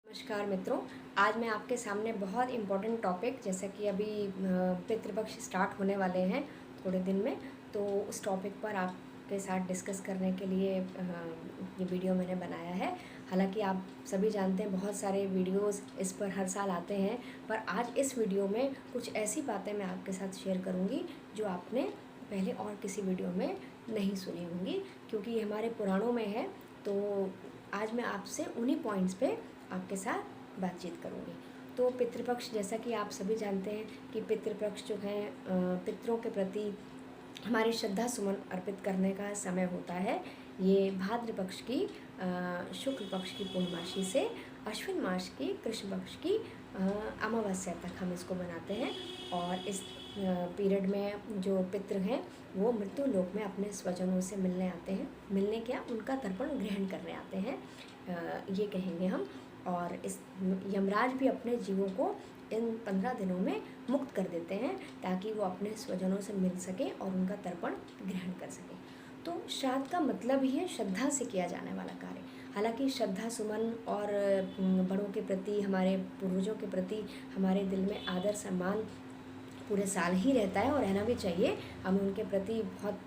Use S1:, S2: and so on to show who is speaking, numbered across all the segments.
S1: नमस्कार मित्रों। आज मैं आपके सामने बहुत इम्पोर्टेंट टॉपिक, जैसे कि अभी पितृपक्ष स्टार्ट होने वाले हैं थोड़े दिन में, तो उस टॉपिक पर आपके साथ डिस्कस करने के लिए ये वीडियो मैंने बनाया है। हालांकि आप सभी जानते हैं बहुत सारे वीडियोस इस पर हर साल आते हैं, पर आज इस वीडियो में कुछ ऐसी बातें मैं आपके साथ शेयर करूँगी जो आपने पहले और किसी वीडियो में नहीं सुनी होंगी, क्योंकि ये हमारे पुराणों में है। तो आज मैं आपसे उन्हीं पॉइंट्स पे आपके साथ बातचीत करूँगी। तो पितृपक्ष, जैसा कि आप सभी जानते हैं कि पितृपक्ष जो है पितरों के प्रति हमारी श्रद्धा सुमन अर्पित करने का समय होता है। ये भाद्र पक्ष की शुक्ल पक्ष की पूर्णमासी से अश्विन मास की कृष्ण पक्ष की अमावस्या तक हम इसको मनाते हैं। और इस पीरियड में जो पितृ हैं वो मृत्यु लोक में अपने स्वजनों से मिलने आते हैं। मिलने क्या, उनका तर्पण ग्रहण करने आते हैं, ये कहेंगे हम। और इस यमराज भी अपने जीवों को इन 15 दिनों में मुक्त कर देते हैं ताकि वो अपने स्वजनों से मिल सके और उनका तर्पण ग्रहण कर सके। तो श्राद्ध का मतलब ही है श्रद्धा से किया जाने वाला कार्य। हालांकि श्रद्धा सुमन और बड़ों के प्रति, हमारे पूर्वजों के प्रति हमारे दिल में आदर सम्मान पूरे साल ही रहता है और रहना भी चाहिए। हम उनके प्रति बहुत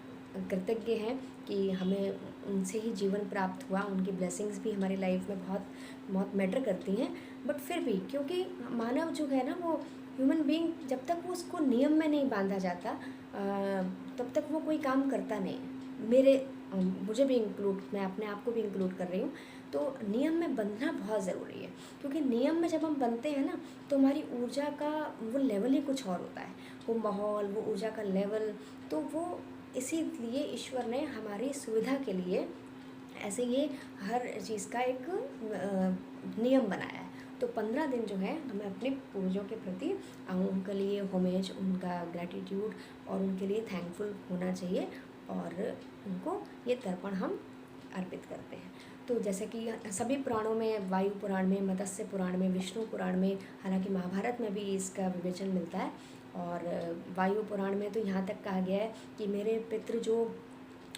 S1: कृतज्ञ हैं कि हमें उनसे ही जीवन प्राप्त हुआ। उनकी ब्लेसिंग्स भी हमारी लाइफ में बहुत बहुत मैटर करती हैं। बट फिर भी, क्योंकि मानव जो है ना, वो ह्यूमन बीइंग, जब तक वो उसको नियम में नहीं बांधा जाता तब तक वो कोई काम करता नहीं। मुझे भी इंक्लूड, मैं अपने आप को भी इंक्लूड कर रही हूँ। तो नियम में बंधना बहुत ज़रूरी है, क्योंकि नियम में जब हम बनते हैं ना, तो हमारी ऊर्जा का वो लेवल ही कुछ और होता है। वो माहौल, वो ऊर्जा का लेवल, तो वो इसीलिए ईश्वर ने हमारी सुविधा के लिए ऐसे ये हर चीज़ का एक नियम बनाया है। तो 15 दिन जो है हमें अपने पूर्वजों के प्रति उनके लिए होमेज, उनका ग्रैटिट्यूड और उनके लिए थैंकफुल होना चाहिए, और उनको ये तर्पण हम अर्पित करते हैं। तो जैसे कि सभी पुराणों में, वायु पुराण में, मत्स्य पुराण में, विष्णु पुराण में, हालांकि महाभारत में भी इसका विवेचन मिलता है। और वायु पुराण में तो यहाँ तक कहा गया है कि मेरे पितृ जो,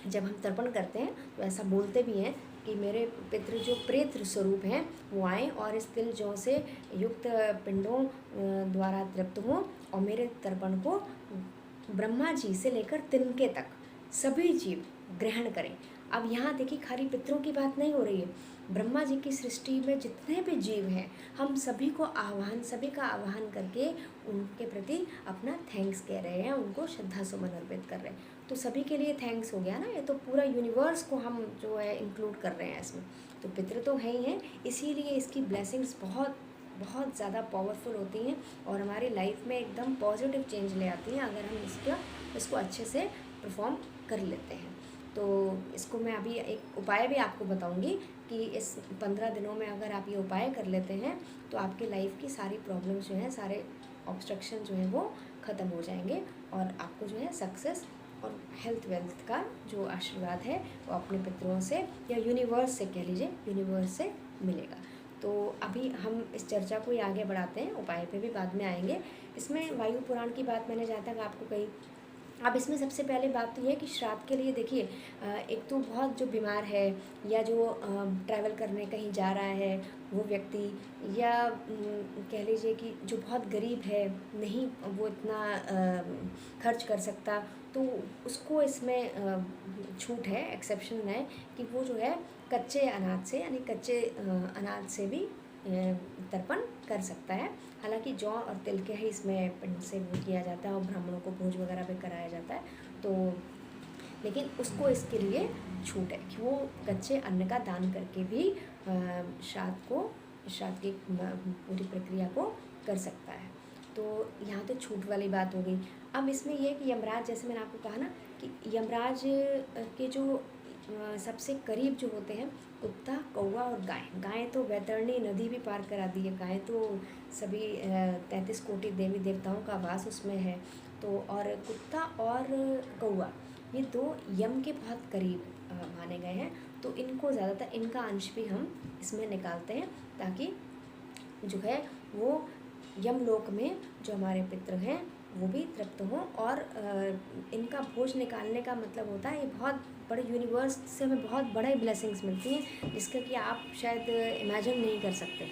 S1: जब हम तर्पण करते हैं तो ऐसा बोलते भी हैं कि मेरे पितृ जो प्रेत स्वरूप हैं वो आएँ और इस तिल जौ से युक्त पिंडों द्वारा तृप्त हों और मेरे तर्पण को ब्रह्मा जी से लेकर तिनके तक सभी जीव ग्रहण करें। अब यहाँ देखिए, खाली पितरों की बात नहीं हो रही है। ब्रह्मा जी की सृष्टि में जितने भी जीव हैं, हम सभी का आह्वान करके उनके प्रति अपना थैंक्स कह रहे हैं, उनको श्रद्धा सुमन अर्पित कर रहे हैं। तो सभी के लिए थैंक्स हो गया ना, ये तो पूरा यूनिवर्स को हम जो है इंक्लूड कर रहे हैं इसमें। तो पितृ तो है ही हैं, इसीलिए इसकी ब्लेसिंग्स बहुत बहुत ज़्यादा पावरफुल होती हैं और हमारी लाइफ में एकदम पॉजिटिव चेंज ले आती हैं अगर हम इसको अच्छे से परफॉर्म कर लेते हैं। तो इसको मैं अभी एक उपाय भी आपको बताऊंगी कि इस 15 दिनों में अगर आप ये उपाय कर लेते हैं तो आपकी लाइफ की सारी प्रॉब्लम्स जो हैं, सारे ऑब्स्ट्रक्शन जो हैं वो ख़त्म हो जाएंगे और आपको जो है सक्सेस और हेल्थ वेल्थ का जो आशीर्वाद है वो अपने पितरों से या यूनिवर्स से, कह लीजिए यूनिवर्स से मिलेगा। तो अभी हम इस चर्चा को ही आगे बढ़ाते हैं, उपाय पे भी बाद में आएंगे। इसमें वायु पुराण की बात मैंने जहाँ तक आपको कही। अब इसमें सबसे पहले बात तो ये है कि श्राद्ध के लिए देखिए, एक तो बहुत जो बीमार है या जो ट्रैवल करने कहीं जा रहा है वो व्यक्ति, या कह लीजिए कि जो बहुत गरीब है, नहीं वो इतना खर्च कर सकता, तो उसको इसमें छूट है, एक्सेप्शन है कि वो जो है कच्चे अनाज से, यानी कच्चे अनाज से भी तर्पण कर सकता है। हालांकि जौ और तिल के ही इसमें पिंड से वो किया जाता है और ब्राह्मणों को भोज वगैरह भी कराया जाता है। तो लेकिन उसको इसके लिए छूट है कि वो कच्चे अन्न का दान करके भी श्राद्ध की पूरी प्रक्रिया को कर सकता है। तो यहाँ तो छूट वाली बात हो गई। अब इसमें यह कि यमराज, जैसे मैंने आपको कहा ना कि यमराज के जो सबसे करीब जो होते हैं कुत्ता, कौवा और गाय। गाय तो वैतरणी नदी भी पार करा दी है। गाय तो सभी 33 कोटि देवी देवताओं का वास उसमें है। तो और कुत्ता और कौवा, ये दो यम के बहुत करीब माने गए हैं। तो इनको ज़्यादातर, इनका अंश भी हम इसमें निकालते हैं ताकि जो है वो यमलोक में जो हमारे पितृ हैं वो भी तृप्त हों। और इनका भोज निकालने का मतलब होता है, ये बहुत बड़े यूनिवर्स से हमें बहुत बड़े ब्लेसिंग्स मिलती हैं जिसका कि आप शायद इमेजिन नहीं कर सकते।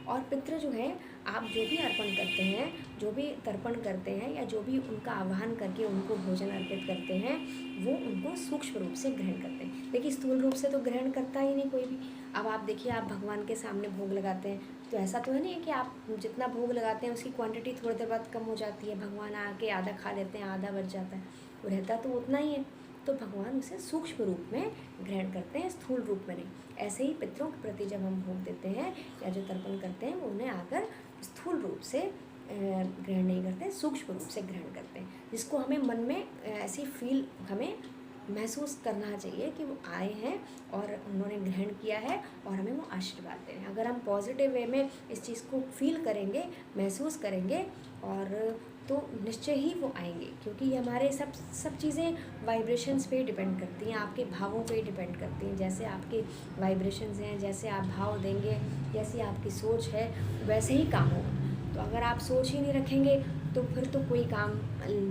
S1: और पितृ जो है, आप जो भी अर्पण करते हैं, जो भी तर्पण करते हैं या जो भी उनका आह्वान करके उनको भोजन अर्पित करते हैं, वो उनको सूक्ष्म रूप से ग्रहण करते हैं। देखिए स्थूल रूप से तो ग्रहण करता ही नहीं कोई भी। अब आप देखिए, आप भगवान के सामने भोग लगाते हैं तो ऐसा तो है नहीं कि आप जितना भोग लगाते हैं उसकी क्वांटिटी थोड़ी देर बाद कम हो जाती है, भगवान आके आधा खा लेते हैं, आधा बच जाता है, वो रहता तो उतना ही है। तो भगवान उसे सूक्ष्म रूप में ग्रहण करते हैं, स्थूल रूप में नहीं। ऐसे ही पितरों के प्रति जब हम भोग देते हैं या जो तर्पण करते हैं, वो उन्हें आकर स्थूल रूप से ग्रहण नहीं करते, सूक्ष्म रूप से ग्रहण करते हैं, जिसको हमें मन में ऐसी फील हमें महसूस करना चाहिए कि वो आए हैं और उन्होंने ग्रहण किया है और हमें वो आशीर्वाद दे रहे हैं। अगर हम पॉजिटिव वे में इस चीज़ को फील करेंगे, महसूस करेंगे, और तो निश्चय ही वो आएंगे, क्योंकि ये हमारे सब चीज़ें वाइब्रेशंस पे डिपेंड करती हैं, आपके भावों पे डिपेंड करती हैं। जैसे आपके वाइब्रेशंस हैं, जैसे आप भाव देंगे, जैसी आपकी सोच है, वैसे ही काम होगा। तो अगर आप सोच ही नहीं रखेंगे तो फिर तो कोई काम,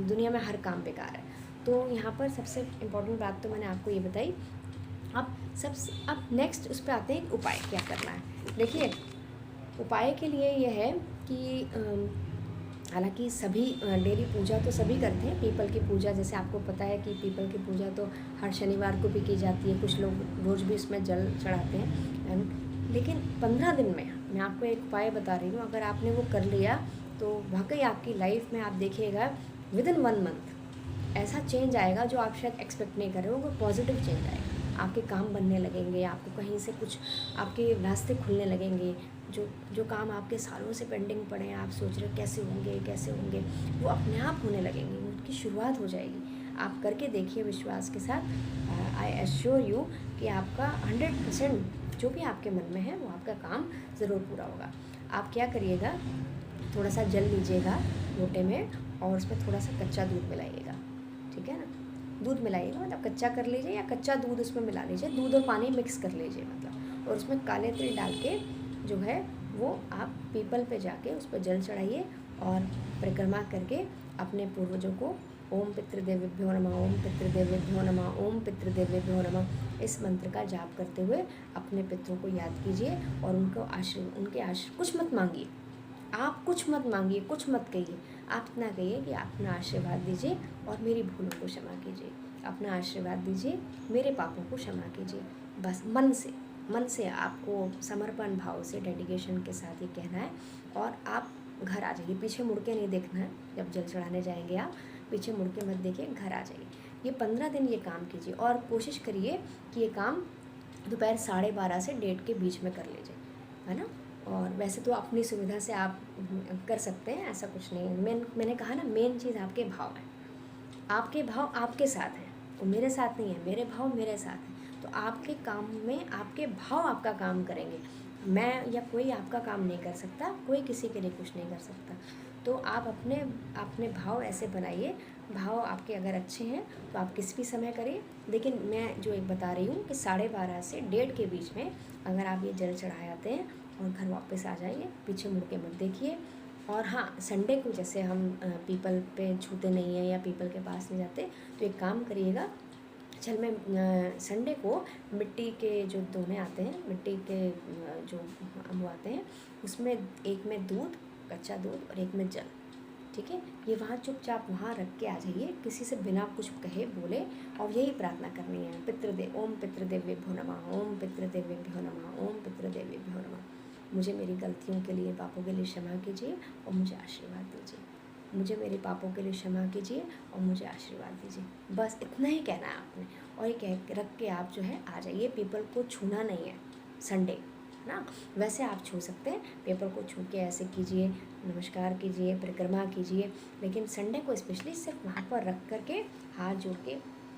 S1: दुनिया में हर काम बेकार है। तो यहाँ पर सबसे इम्पोर्टेंट बात तो मैंने आपको ये बताई। अब नेक्स्ट उस पर आते हैं उपाय क्या करना है। देखिए उपाय के लिए ये है कि हालांकि सभी डेली पूजा तो सभी करते हैं। पीपल की पूजा, जैसे आपको पता है कि पीपल की पूजा तो हर शनिवार को भी की जाती है, कुछ लोग रोज़ भी उसमें जल चढ़ाते हैं। लेकिन 15 दिन में मैं आपको एक उपाय बता रही हूँ, अगर आपने वो कर लिया तो वाकई आपकी लाइफ में आप देखिएगा विदिन 1 मंथ ऐसा चेंज आएगा जो आप शायद एक्सपेक्ट नहीं कर रहे हो। वो पॉजिटिव चेंज आएगा, आपके काम बनने लगेंगे, आपको कहीं से कुछ आपके रास्ते खुलने लगेंगे। जो काम आपके सालों से पेंडिंग पड़े हैं, आप सोच रहे कैसे होंगे, वो अपने आप होने लगेंगे, उनकी शुरुआत हो जाएगी। आप करके देखिए विश्वास के साथ। आई एश्योर यू कि आपका 100% जो भी आपके मन में है वो आपका काम ज़रूर पूरा होगा। आप क्या करिएगा, थोड़ा सा जल लीजिएगा लोटे में और उसमें थोड़ा सा कच्चा दूध मिलाइएगा, ठीक है ना। दूध मिलाइएगा मतलब कच्चा कर लीजिए या कच्चा दूध उसमें मिला लीजिए, दूध और पानी मिक्स कर लीजिए मतलब, और उसमें काले तिल डाल के जो है वो आप पीपल पे जाके उस पर जल चढ़ाइए और परिक्रमा करके अपने पूर्वजों को ओम पितृदेवेभ्यो नमः, ओम पितृदेवेभ्यो नमः, ओम पितृदेवेभ्यो नमः इस मंत्र का जाप करते हुए अपने पितरों को याद कीजिए और उनके आशीर्वाद कुछ मत मांगिए, आप कुछ मत मांगिए, कुछ मत कहिए, आप इतना कहिए कि अपना आशीर्वाद दीजिए और मेरी भूलों को क्षमा कीजिए, अपना आशीर्वाद दीजिए, मेरे पापों को क्षमा कीजिए। बस मन से आपको समर्पण भाव से डेडिकेशन के साथ ये कहना है और आप घर आ जाइए। पीछे मुड़ के नहीं देखना है, जब जल चढ़ाने जाएंगे आप पीछे मुड़ के मत देखिए, घर आ जाइए। ये 15 दिन ये काम कीजिए और कोशिश करिए कि ये काम दोपहर 12:30 से 1:30 के बीच में कर लीजिए, है ना। और वैसे तो अपनी सुविधा से आप कर सकते हैं, ऐसा कुछ नहीं है। मैंने कहा ना, मेन चीज़ आपके भाव है, आपके भाव आपके साथ हैं, वो मेरे साथ नहीं है, मेरे भाव मेरे साथ हैं। तो आपके काम में आपके भाव आपका काम करेंगे, मैं या कोई आपका काम नहीं कर सकता, कोई किसी के लिए कुछ नहीं कर सकता। तो आप अपने भाव ऐसे बनाइए, भाव आपके अगर अच्छे हैं तो आप किसी भी समय करिए। लेकिन मैं जो एक बता रही हूँ कि 12:30 से 1:30 के बीच में अगर आप ये जल चढ़ा आते हैं और घर वापस आ जाइए, पीछे मुड़ के मत देखिए। और हाँ, संडे को जैसे हम पीपल पे छूते नहीं हैं या पीपल के पास नहीं जाते, तो एक काम करिएगा, चल मैं संडे को मिट्टी के जो दोने आते हैं, मिट्टी के जो वो आते हैं, उसमें एक में दूध, कच्चा दूध और एक में जल, ठीक है। ये वहाँ चुपचाप वहाँ रख के आ जाइए, किसी से बिना कुछ कहे बोले, और यही प्रार्थना करनी है, ओम पितृदेवेभ्यो नमः, ओम पितृदेवेभ्यो नमः, ओम पितृदेवेभ्यो नमः। मुझे मेरी गलतियों के लिए, पापों के लिए क्षमा कीजिए और मुझे आशीर्वाद दीजिए, मुझे मेरे पापों के लिए क्षमा कीजिए और मुझे आशीर्वाद दीजिए। बस इतना ही कहना है आपने, और ये कह रख के आप जो है आ जाइए। पीपल को छूना नहीं है संडे ना, वैसे आप छू सकते हैं, पेपर को छू के ऐसे कीजिए, नमस्कार कीजिए, परिक्रमा कीजिए, लेकिन संडे को स्पेशली सिर्फ वहाँ पर रख करके हाथ जोड़ के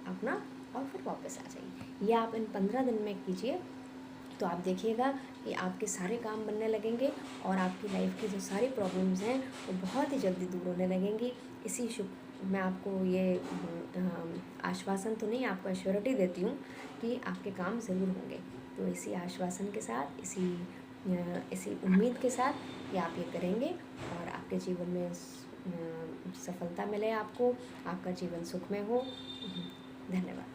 S1: अपना और फिर वापस आ जाइए। ये आप इन 15 दिन में कीजिए तो आप देखिएगा कि आपके सारे काम बनने लगेंगे और आपकी लाइफ की जो सारी प्रॉब्लम्स हैं वो बहुत ही जल्दी दूर होने लगेंगी। इसी मैं आपको ये आश्वासन तो नहीं, आपको एश्योरिटी देती हूँ कि आपके काम ज़रूर होंगे। तो इसी आश्वासन के साथ, इसी उम्मीद के साथ कि आप ये करेंगे और आपके जीवन में सफलता मिले आपको, आपका जीवन सुखमय हो। धन्यवाद।